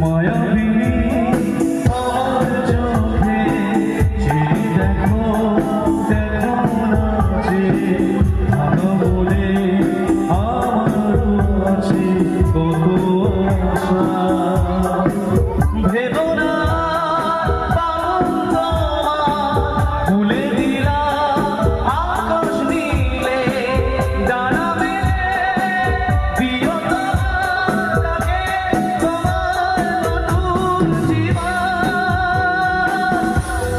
মায়াবিনী আমার চোখে চেয়ে দেখো দেখো না যে ভালো বলে আমারও আছে কত আশা ভেবো না ভুলে দিলাম আকাশ নীলে ডানা মেলে দিও তাকে তোমার নতুন জীবন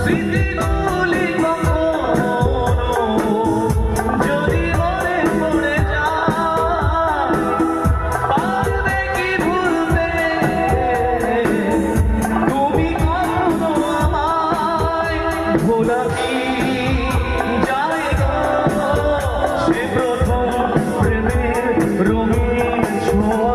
স্মৃতিগুলি কখনো যদি মনে পড়ে যায় পারবে কি ভুলতে তুমি কখনো আমায় ভোলা কি যায় গো সে প্রথম প্রেমের রঙিন ছোঁয়া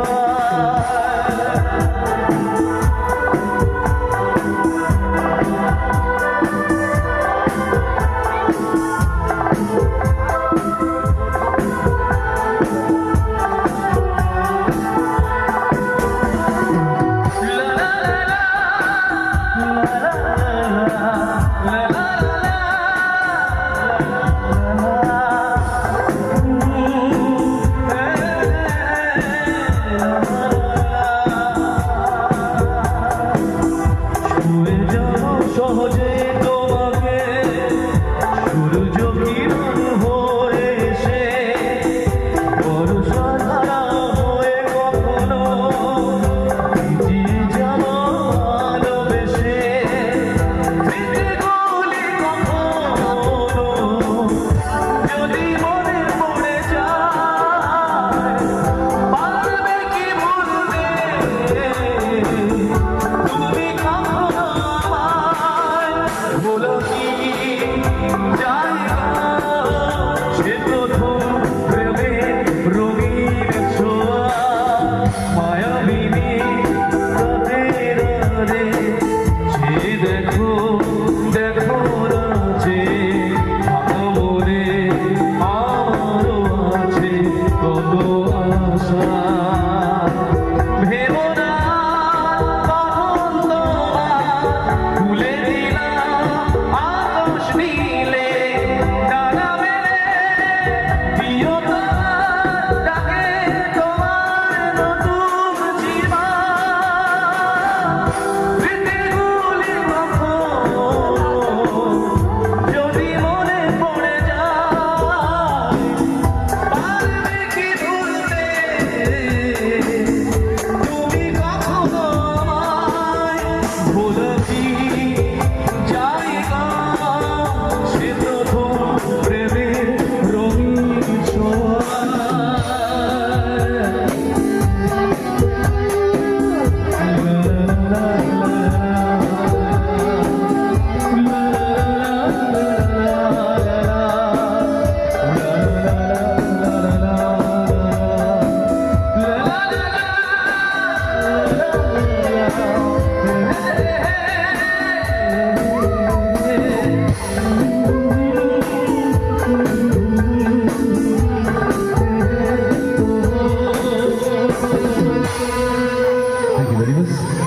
সহজে